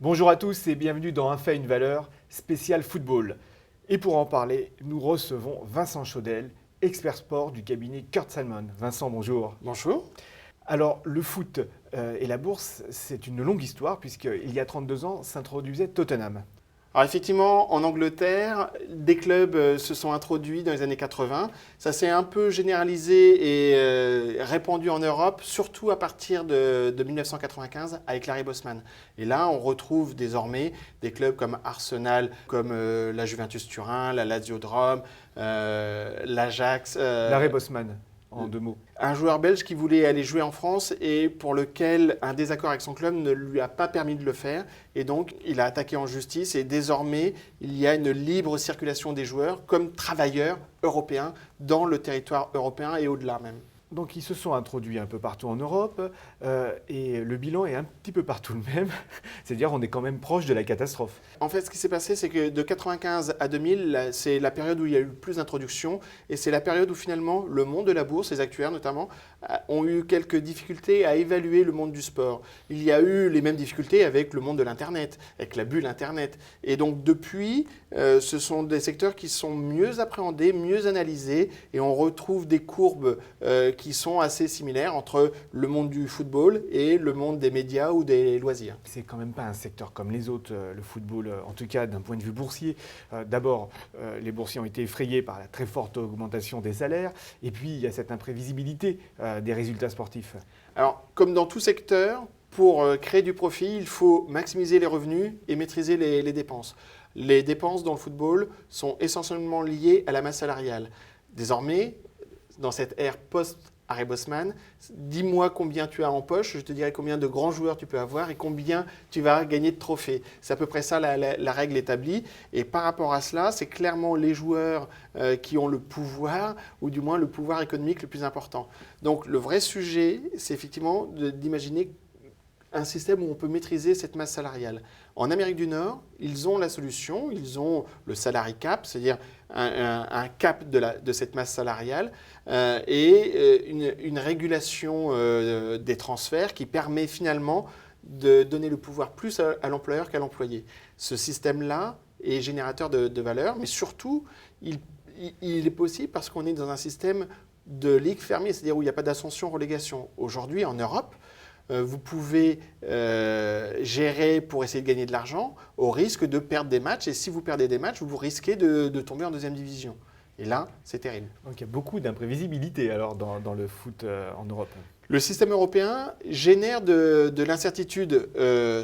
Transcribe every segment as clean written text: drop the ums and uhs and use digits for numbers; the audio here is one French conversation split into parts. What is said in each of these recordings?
Bonjour à tous et bienvenue dans Un fait, une valeur, spécial football. Et pour en parler, nous recevons Vincent Chaudel, expert sport du cabinet Kurt Salmon. Vincent, bonjour. Bonjour. Alors, le foot et la bourse, c'est une longue histoire puisqu'il y a 32 ans s'introduisait Tottenham. Alors effectivement, en Angleterre, des clubs se sont introduits dans les années 80. Ça s'est un peu généralisé et répandu en Europe, surtout à partir de 1995 avec Larry Bosman. Et là, on retrouve désormais des clubs comme Arsenal, comme la Juventus Turin, la Lazio de Rome, l'Ajax. Larry Bosman, en deux mots. Un joueur belge qui voulait aller jouer en France et pour lequel un désaccord avec son club ne lui a pas permis de le faire. Et donc, il a attaqué en justice et désormais, il y a une libre circulation des joueurs comme travailleurs européens dans le territoire européen et au-delà même. Donc, ils se sont introduits un peu partout en Europe et le bilan est un petit peu partout le même. C'est-à-dire, on est quand même proche de la catastrophe. En fait, ce qui s'est passé, c'est que de 95 à 2000, c'est la période où il y a eu le plus d'introductions et c'est la période où finalement le monde de la bourse, les actuaires notamment, ont eu quelques difficultés à évaluer le monde du sport. Il y a eu les mêmes difficultés avec le monde de l'Internet, avec la bulle Internet. Et donc depuis, ce sont des secteurs qui sont mieux appréhendés, mieux analysés et on retrouve des courbes qui sont assez similaires entre le monde du football et le monde des médias ou des loisirs. C'est quand même pas un secteur comme les autres, le football, en tout cas d'un point de vue boursier. D'abord, les boursiers ont été effrayés par la très forte augmentation des salaires, et puis il y a cette imprévisibilité des résultats sportifs. Alors, comme dans tout secteur, pour créer du profit, il faut maximiser les revenus et maîtriser les dépenses. Les dépenses dans le football sont essentiellement liées à la masse salariale. Désormais, dans cette ère post-Harry Bosman, dis-moi combien tu as en poche, je te dirai combien de grands joueurs tu peux avoir et combien tu vas gagner de trophées. C'est à peu près ça la règle établie. Et par rapport à cela, c'est clairement les joueurs qui ont le pouvoir, ou du moins le pouvoir économique le plus important. Donc le vrai sujet, c'est effectivement d'imaginer un système où on peut maîtriser cette masse salariale. En Amérique du Nord, ils ont la solution, ils ont le salary cap, c'est-à-dire un cap de cette masse salariale et une régulation des transferts qui permet finalement de donner le pouvoir plus à l'employeur qu'à l'employé. Ce système-là est générateur de valeur, mais surtout, il est possible parce qu'on est dans un système de ligue fermée, c'est-à-dire où il n'y a pas d'ascension-relégation. Aujourd'hui, en Europe, vous pouvez gérer pour essayer de gagner de l'argent au risque de perdre des matchs. Et si vous perdez des matchs, vous risquez de tomber en deuxième division. Et là, c'est terrible. Donc il y a beaucoup d'imprévisibilité alors dans le foot en Europe. Le système européen génère de l'incertitude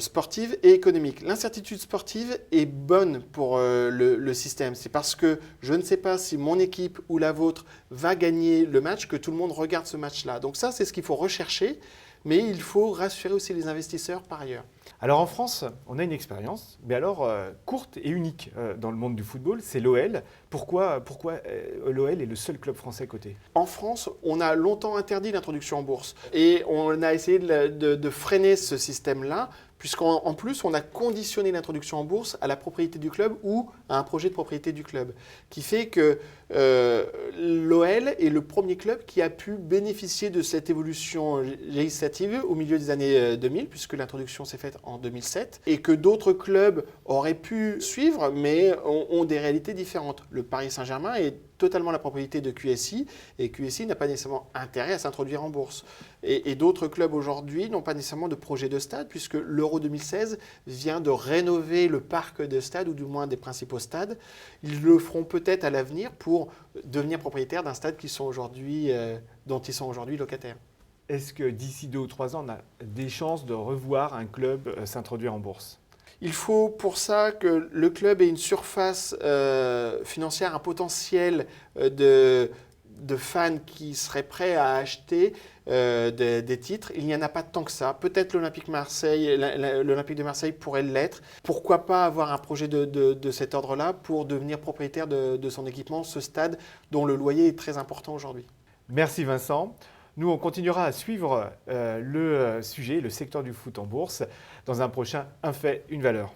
sportive et économique. L'incertitude sportive est bonne pour le système. C'est parce que je ne sais pas si mon équipe ou la vôtre va gagner le match que tout le monde regarde ce match-là. Donc ça, c'est ce qu'il faut rechercher. Mais il faut rassurer aussi les investisseurs par ailleurs. Alors en France, on a une expérience, mais alors courte et unique dans le monde du football, c'est l'OL. Pourquoi l'OL est le seul club français coté ? En France, on a longtemps interdit l'introduction en bourse et on a essayé de freiner ce système-là, puisqu'en plus, on a conditionné l'introduction en bourse à la propriété du club ou à un projet de propriété du club, qui fait que l'OL est le premier club qui a pu bénéficier de cette évolution législative au milieu des années 2000, puisque l'introduction s'est faite en 2007, et que d'autres clubs auraient pu suivre, mais ont des réalités différentes. Le Paris Saint-Germain est totalement la propriété de QSI, et QSI n'a pas nécessairement intérêt à s'introduire en bourse. Et d'autres clubs aujourd'hui n'ont pas nécessairement de projet de stade, puisque l'Euro 2016 vient de rénover le parc de stades, ou du moins des principaux stades. Ils le feront peut-être à l'avenir pour devenir propriétaires d'un stade dont ils sont aujourd'hui locataires. Est-ce que d'ici 2 ou 3 ans, on a des chances de revoir un club s'introduire en bourse ? Il faut pour ça que le club ait une surface financière, un potentiel de fans qui seraient prêts à acheter des titres. Il n'y en a pas tant que ça. Peut-être l'Olympique de Marseille pourrait l'être. Pourquoi pas avoir un projet de cet ordre-là pour devenir propriétaire de son équipement, ce stade dont le loyer est très important aujourd'hui. Merci Vincent. Nous, on continuera à suivre le sujet, le secteur du foot en bourse, dans un prochain Un fait, une valeur.